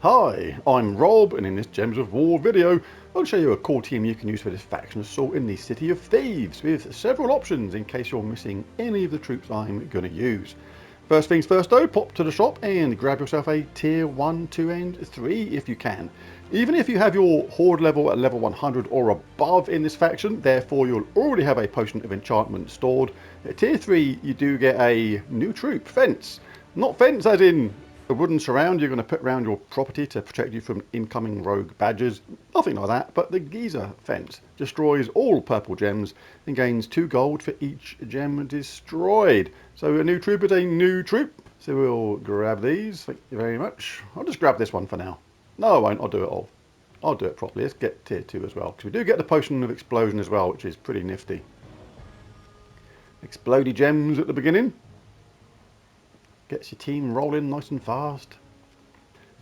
Hi, I'm Rob, and in this Gems of War video, I'll show you a cool team you can use for this faction assault in the City of Thieves, with several options in case you're missing any of the troops I'm going to use. First things first though, pop to the shop and grab yourself a tier 1, 2 and 3 if you can. Even if you have your horde level at level 100 or above in this faction, therefore you'll already have a potion of enchantment stored. At tier 3 you do get a new troop, Fence. Not Fence as in a wooden surround you're going to put around your property to protect you from incoming rogue badgers. Nothing like that, but the Geezer Fence destroys all purple gems and gains 2 gold for each gem destroyed. So a new troop is a new troop. So we'll grab these. Thank you very much. I'll just grab this one for now. No, I won't. I'll do it all. I'll do it properly. Let's get tier 2 as well, because we do get the potion of explosion as well, which is pretty nifty. Explodey gems at the beginning. Gets your team rolling nice and fast.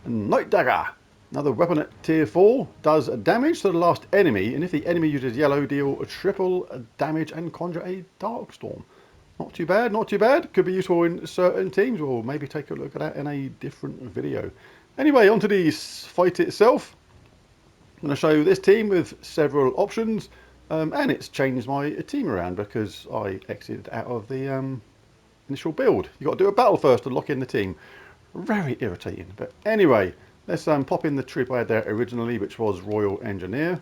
And Night Dagger, another weapon at tier 4, does damage to the last enemy, and if the enemy uses yellow, deal triple damage and conjure a dark storm. Not too bad, not too bad. Could be useful in certain teams, or maybe take a look at that in a different video. Anyway, onto the fight itself. I'm going to show you this team with several options, and it's changed my team around because I exited out of the initial build. You've got to do a battle first to lock in the team. Very irritating. But anyway, let's pop in the troop I had there originally, which was Royal Engineer.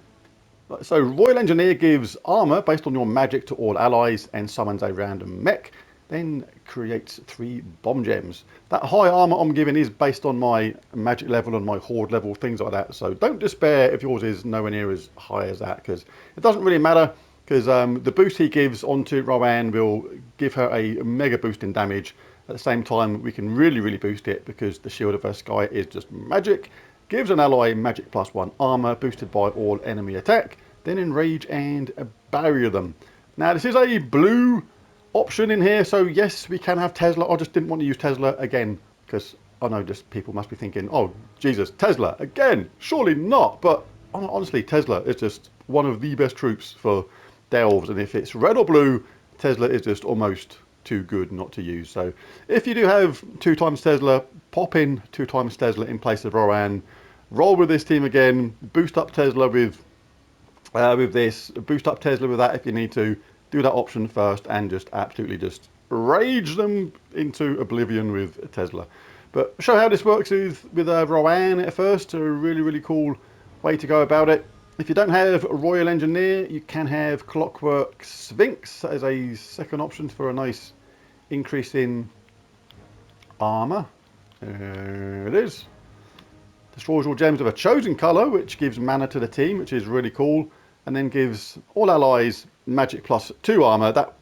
So Royal Engineer gives armor based on your magic to all allies and summons a random mech, then creates 3 bomb gems. That high armor I'm giving is based on my magic level and my horde level, things like that. So don't despair if yours is nowhere near as high as that, because it doesn't really matter. Because the boost he gives onto Rowan will give her a mega boost in damage. At the same time, we can really boost it because the Shield of her Sky is just magic. Gives an ally magic +1 armor boosted by all enemy attack. Then enrage and barrier them. Now this is a blue option in here, so yes, we can have Tesla. I just didn't want to use Tesla again because I know just people must be thinking, oh Jesus, Tesla again? Surely not. But honestly, Tesla is just one of the best troops for delves, and if it's red or blue, Tesla is just almost too good not to use. So if you do have 2 times Tesla, pop in 2 times Tesla in place of Rowan. Roll with this team again. Boost up Tesla with this. Boost up Tesla with that if you need to. Do that option first and just absolutely just rage them into oblivion with Tesla. But show how this works with Rowan at first. A really cool way to go about it. If you don't have Royal Engineer, you can have Clockwork Sphinx as a second option for a nice increase in armor. There it is. Destroys all gems of a chosen colour, which gives mana to the team, which is really cool. And then gives all allies magic +2 armor. That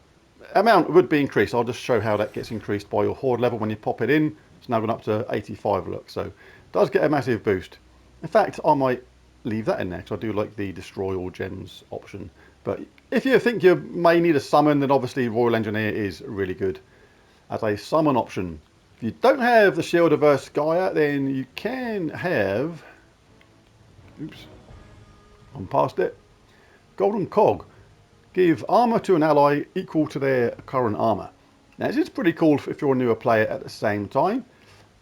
amount would be increased. I'll just show how that gets increased by your horde level when you pop it in. It's now gone up to 85, look. So it does get a massive boost. In fact, I might leave that in there because I do like the destroy all gems option. But if you think you may need a summon, then obviously Royal Engineer is really good as a summon option. If you don't have the Shield of Urskaya, then you can have, oops, I'm past it, Golden Cog. Give armor to an ally equal to their current armor. Now this is pretty cool if you're a newer player at the same time.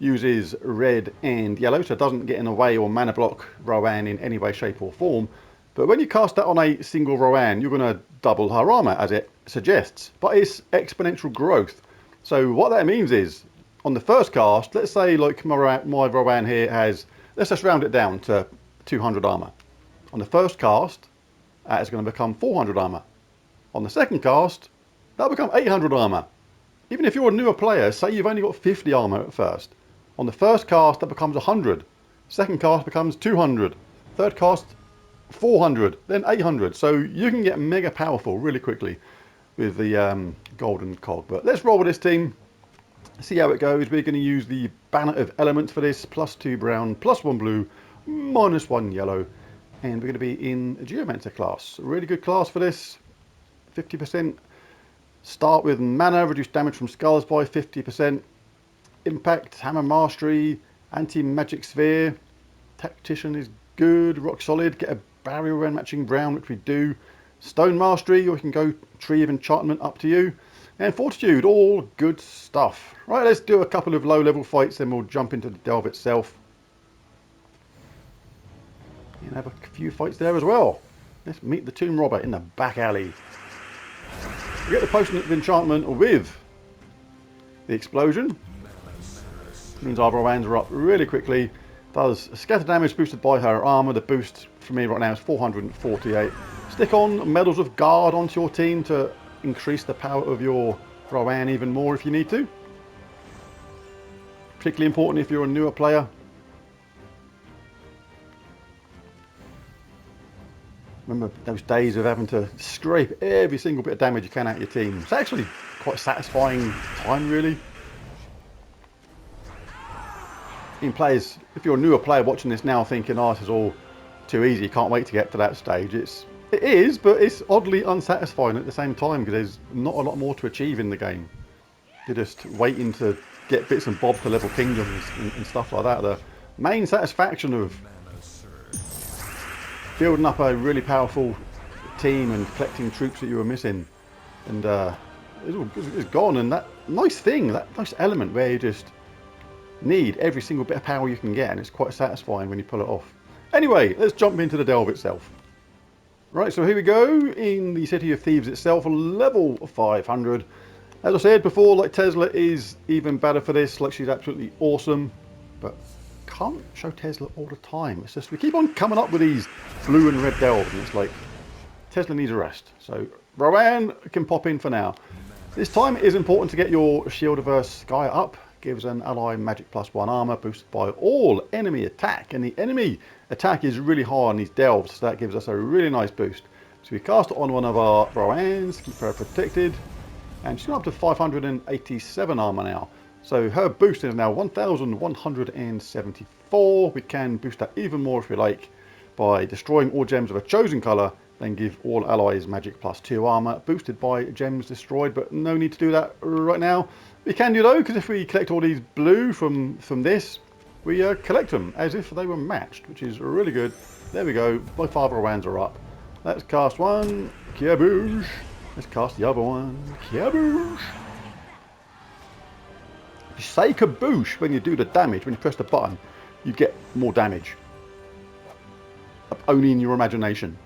Uses red and yellow, so it doesn't get in the way or mana block Rowan in any way, shape or form. But when you cast that on a single Rowan, you're going to double her armor as it suggests. But it's exponential growth. So what that means is, on the first cast, let's say like my Rowan here has, let's just round it down to 200 armor. On the first cast, that is going to become 400 armor. On the second cast, that'll become 800 armor. Even if you're a newer player, say you've only got 50 armor at first. On the first cast, that becomes 100. Second cast becomes 200. Third cast, 400. Then 800. So you can get mega powerful really quickly with the Golden Cog. But let's roll with this team. See how it goes. We're going to use the Banner of Elements for this. +2 brown, +1 blue, -1 yellow. And we're going to be in Geomancer class. A really good class for this. 50%. Start with mana, reduce damage from skulls by 50%. Impact, hammer mastery, anti-magic sphere. Tactician is good, rock solid. Get a barrier when matching brown, which we do. Stone mastery, or you can go tree of enchantment, up to you. And fortitude, all good stuff. Right, let's do a couple of low level fights, then we'll jump into the delve itself. And have a few fights there as well. Let's meet the Tomb Robber in the back alley. We get the Potion of Enchantment with the explosion. Means our Rowands are up really quickly. Does scatter damage boosted by her armor. The boost for me right now is 448. Stick on Medals of Guard onto your team to increase the power of your Rowan even more if you need to. Particularly important if you're a newer player. Remember those days of having to scrape every single bit of damage you can out of your team. It's actually quite a satisfying time, really. In players, if you're a newer player watching this now thinking, oh, this is all too easy, you can't wait to get to that stage. It is, but it's oddly unsatisfying at the same time because there's not a lot more to achieve in the game. You're just waiting to get bits and bobs to level kingdoms and stuff like that. The main satisfaction of building up a really powerful team and collecting troops that you were missing, and it's gone. And that nice thing, that nice element where you just need every single bit of power you can get, and it's quite satisfying when you pull it off. Anyway, let's jump into the delve itself. Right, so here we go in the City of Thieves itself, level 500. As I said before, like Tesla is even better for this. Like, she's absolutely awesome, but can't show Tesla all the time. It's just we keep on coming up with these blue and red delves, and it's like Tesla needs a rest. So Rowan can pop in for now. This time it is important to get your Shield-averse Sky up. Gives an ally magic +1 armor boosted by all enemy attack, and the enemy attack is really high on these delves, so that gives us a really nice boost. So we cast it on one of our Rowans, keep her protected, and she's got up to 587 armor now. So her boost is now 1174. We can boost that even more if we like by destroying all gems of a chosen colour, then give all allies magic +2 armor boosted by gems destroyed, but no need to do that right now. We can do though, because if we collect all these blue from this, we collect them as if they were matched, which is really good. There we go, both our Rowans are up. Let's cast one, kaboosh. Let's cast the other one, kaboosh. If you say kaboosh when you do the damage, when you press the button, you get more damage. Only in your imagination,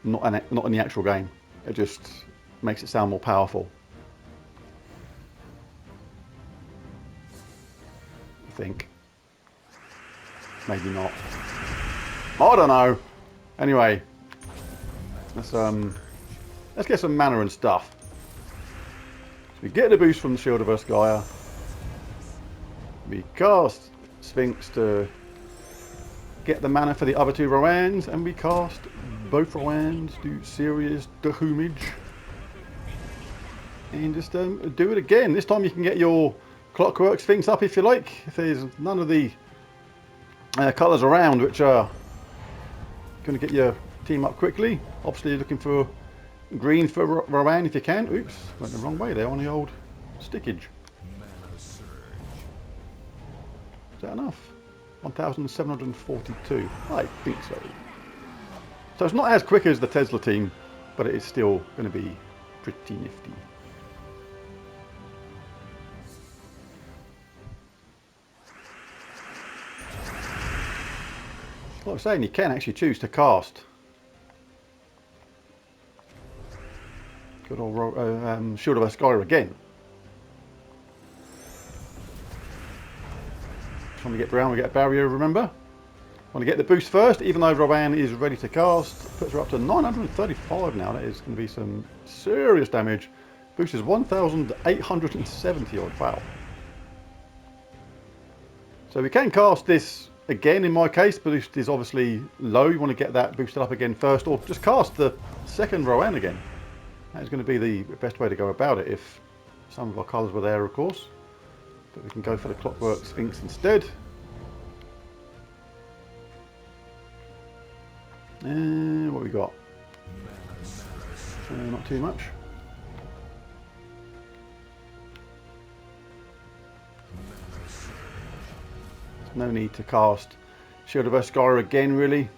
not in the actual game. It just makes it sound more powerful. I think. Maybe not. I don't know. Anyway, let's get some mana and stuff. So we get the boost from the Shield-averse Gaia. We cast Sphinx to get the mana for the other two Rowans, and we cast both Rowans, do serious damage, and just do it again. This time you can get your Clockwork Sphinx up if you like, if there's none of the colours around which are going to get your team up quickly. Obviously you're looking for green for Rowan if you can. Oops, went the wrong way there on the old stickage. Is that enough? 1742. I think so. So it's not as quick as the Tesla team, but it is still going to be pretty nifty. Like I was saying, you can actually choose to cast. Good old Shield-averse Gaia again. Trying to get around, we get a barrier, remember? Want to get the boost first, even though Rowan is ready to cast. Puts her up to 935 now. That is going to be some serious damage. Boost is 1,870 odd. Wow. So we can cast this again in my case. Boost is obviously low. You want to get that boosted up again first, or just cast the second Rowan again. That is going to be the best way to go about it if some of our colours were there, of course. But we can go for the Clockwork Sphinx instead. And what we got? Not too much. There's no need to cast Shield-averse Gaia again, really.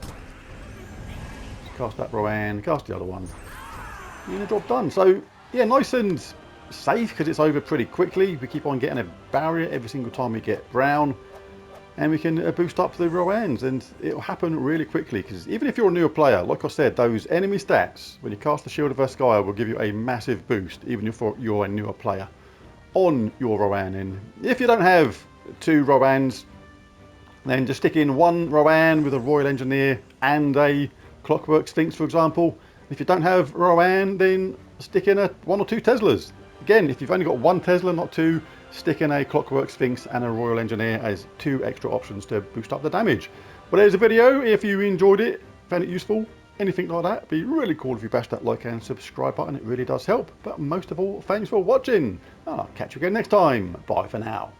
Just cast that Rowan, cast the other one. And the job done. So yeah, nice and safe because it's over pretty quickly. We keep on getting a barrier every single time we get brown, and we can boost up the Roans, and it'll happen really quickly because even if you're a newer player, like I said, those enemy stats when you cast the Shield of Erskine will give you a massive boost even if you're a newer player on your Rowan. And if you don't have 2 Roans, then just stick in 1 Rowan with a Royal Engineer and a Clockwork Sphinx, for example. If you don't have Rowan, then stick in 1 or 2 Teslas. Again, if you've only got 1 Tesla, not 2, stick in a Clockwork Sphinx and a Royal Engineer as 2 extra options to boost up the damage. But there's a video. If you enjoyed it, found it useful, anything like that, it'd be really cool if you bash that like and subscribe button. It really does help. But most of all, thanks for watching. I'll catch you again next time. Bye for now.